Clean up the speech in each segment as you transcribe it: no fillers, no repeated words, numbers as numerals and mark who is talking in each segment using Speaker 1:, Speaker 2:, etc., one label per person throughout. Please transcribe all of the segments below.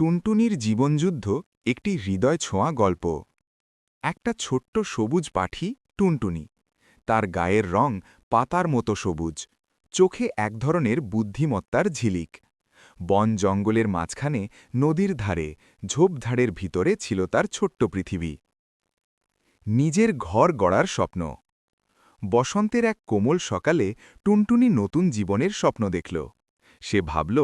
Speaker 1: টুনটুনির জীবনযুদ্ধ একটি হৃদয় ছোঁয়া গল্প। একটা ছোট্ট সবুজ পাখি টুনটুনি। তার গায়ের রং পাতার মতো সবুজ, চোখে এক ধরনের বুদ্ধিমত্তার ঝিলিক। বন জঙ্গলের মাঝখানে নদীর ধারে ঝোপঝাড়ের ভিতরে ছিল তার ছোট্ট পৃথিবী। নিজের ঘর গড়ার স্বপ্ন। বসন্তের এক কোমল সকালে টুনটুনি নতুন জীবনের স্বপ্ন দেখল। সে ভাবল,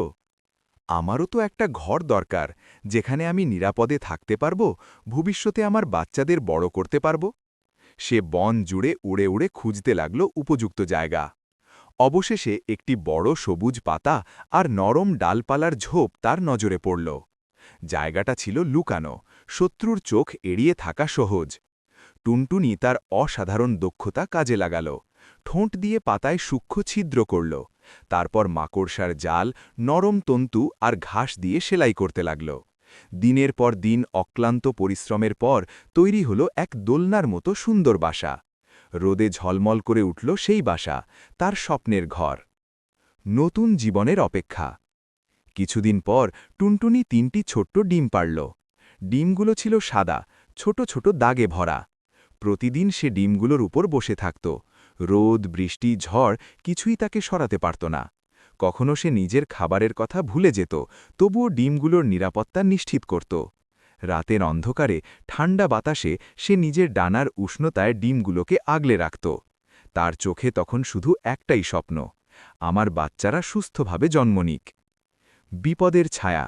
Speaker 1: আমারও তো একটা ঘর দরকার, যেখানে আমি নিরাপদে থাকতে পারব, ভবিষ্যতে আমার বাচ্চাদের বড় করতে পারব। সে বন জুড়ে উড়ে উড়ে খুঁজতে লাগল উপযুক্ত জায়গা। অবশেষে একটি বড় সবুজ পাতা আর নরম ডালপালার ঝোপ তার নজরে পড়ল। জায়গাটা ছিল লুকানো, শত্রুর চোখ এড়িয়ে থাকা সহজ। টুনটুনি তার অসাধারণ দক্ষতা কাজে লাগাল। ঠোঁট দিয়ে পাতায় সূক্ষ্ম ছিদ্র করল, তারপর মাকড়সার জাল, নরম তন্তু আর ঘাস দিয়ে সেলাই করতে লাগল। দিনের পর দিন অক্লান্ত পরিশ্রমের পর তৈরি হল এক দোলনার মতো সুন্দর বাসা। রোদে ঝলমল করে উঠল সেই বাসা, তার স্বপ্নের ঘর। নতুন জীবনের অপেক্ষা। কিছুদিন পর টুনটুনি ৩টি ছোট্ট ডিম পাড়ল। ডিমগুলো ছিল সাদা, ছোট ছোট দাগে ভরা। প্রতিদিন সে ডিমগুলোর উপর বসে থাকত। রোদ, বৃষ্টি, ঝড় কিছুই তাকে সরাতে পারত না। কখনো সে নিজের খাবারের কথা ভুলে যেত, তবুও ডিমগুলোর নিরাপত্তা নিশ্চিত করত। রাতের অন্ধকারে ঠান্ডা বাতাসে সে নিজের ডানার উষ্ণতায় ডিমগুলোকে আগলে রাখত। তার চোখে তখন শুধু একটাই স্বপ্ন, আমার বাচ্চারা সুস্থভাবে জন্ম নিক। বিপদের ছায়া।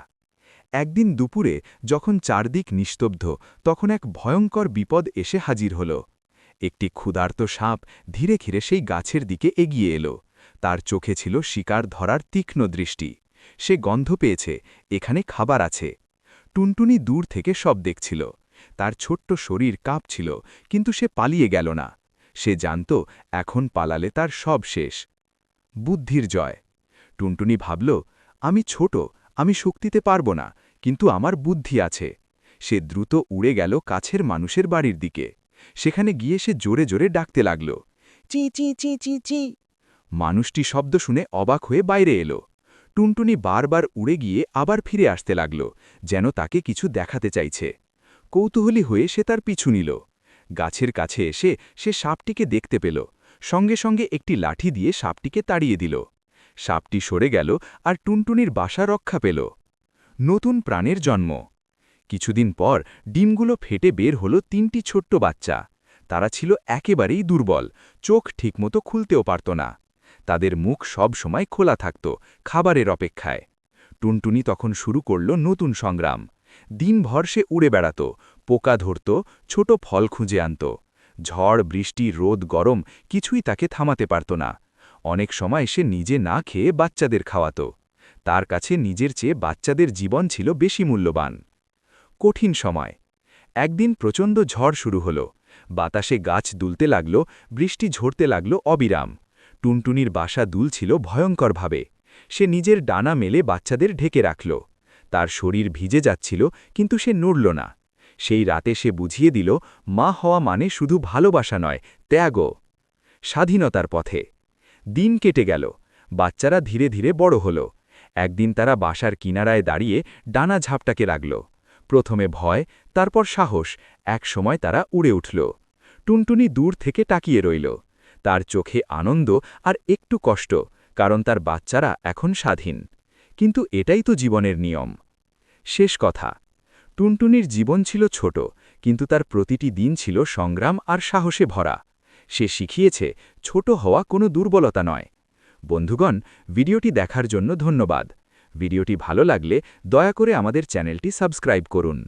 Speaker 1: একদিন দুপুরে যখন চারদিক নিস্তব্ধ, তখন এক ভয়ঙ্কর বিপদ এসে হাজির হল। একটি ক্ষুধার্ত সাপ ধীরে ধীরে সেই গাছের দিকে এগিয়ে এলো। তার চোখে ছিল শিকার ধরার তীক্ষ্ণ দৃষ্টি। সে গন্ধ পেয়েছে, এখানে খাবার আছে। টুনটুনি দূর থেকে সব দেখছিল। তার ছোট্ট শরীর কাঁপছিল, কিন্তু সে পালিয়ে গেল না। সে জানত, এখন পালালে তার সব শেষ। বুদ্ধির জয়। টুনটুনি ভাবল, আমি ছোট, আমি শক্তিতে পারব না, কিন্তু আমার বুদ্ধি আছে। সে দ্রুত উড়ে গেল কাছের মানুষের বাড়ির দিকে। সেখানে গিয়ে সে জোরে জোরে ডাকতে লাগল, চি চি চি চি চি। মানুষটি শব্দ শুনে অবাক হয়ে বাইরে এলো। টুনটুনি বারবার উড়ে গিয়ে আবার ফিরে আসতে লাগল, যেন তাকে কিছু দেখাতে চাইছে। কৌতূহলী হয়ে সে তার পিছু নিল। গাছের কাছে এসে সে সাপটিকে দেখতে পেল। সঙ্গে সঙ্গে একটি লাঠি দিয়ে সাপটিকে তাড়িয়ে দিল। সাপটি সরে গেল আর টুনটুনির বাসা রক্ষা পেল। নতুন প্রাণের জন্ম। কিছুদিন পর ডিমগুলো ফেটে বের হলো ৩টি ছোট্ট বাচ্চা। তারা ছিল একেবারেই দুর্বল, চোখ ঠিকমতো খুলতেও পারত না। তাদের মুখ সব সময় খোলা থাকত, খাবারের অপেক্ষায়। টুনটুনি তখন শুরু করল নতুন সংগ্রাম। দিনভর সে উড়ে বেড়াত, পোকা ধরত, ছোট ফল খুঁজে আনত। ঝড়, বৃষ্টি, রোদ, গরম কিছুই তাকে থামাতে পারত না। অনেক সময় সে নিজে না খেয়ে বাচ্চাদের খাওয়াত। তার কাছে নিজের চেয়ে বাচ্চাদের জীবন ছিল বেশি মূল্যবান। কঠিন সময়। একদিন প্রচণ্ড ঝড় শুরু হল। বাতাসে গাছ দুলতে লাগল, বৃষ্টি ঝরতে লাগল অবিরাম। টুনটুনির বাসা দুলছিল ভয়ঙ্করভাবে। সে নিজের ডানা মেলে বাচ্চাদের ঢেকে রাখল। তার শরীর ভিজে যাচ্ছিল, কিন্তু সে নড়ল না। সেই রাতে সে বুঝিয়ে দিল, মা হওয়া মানে শুধু ভালোবাসা নয়, ত্যাগও। স্বাধীনতার পথে। দিন কেটে গেল, বাচ্চারা ধীরে ধীরে বড় হল। একদিন তারা বাসার কিনারায় দাঁড়িয়ে ডানা ঝাপটাকে লাগল। প্রথমে ভয়, তারপর সাহস, এক সময় তারা উড়ে উঠল। টুনটুনি দূর থেকে তাকিয়ে রইল। তার চোখে আনন্দ আর একটু কষ্ট, কারণ তার বাচ্চারা এখন স্বাধীন। কিন্তু এটাই তো জীবনের নিয়ম। শেষ কথা। টুনটুনির জীবন ছিল ছোট, কিন্তু তার প্রতিটি দিন ছিল সংগ্রাম আর সাহসে ভরা। সে শিখিয়েছে, ছোট হওয়া কোনো দুর্বলতা নয়। বন্ধুগণ, ভিডিওটি দেখার জন্য ধন্যবাদ। ভিডিওটি ভালো লাগলে দয়া করে আমাদের চ্যানেলটি সাবস্ক্রাইব করুন।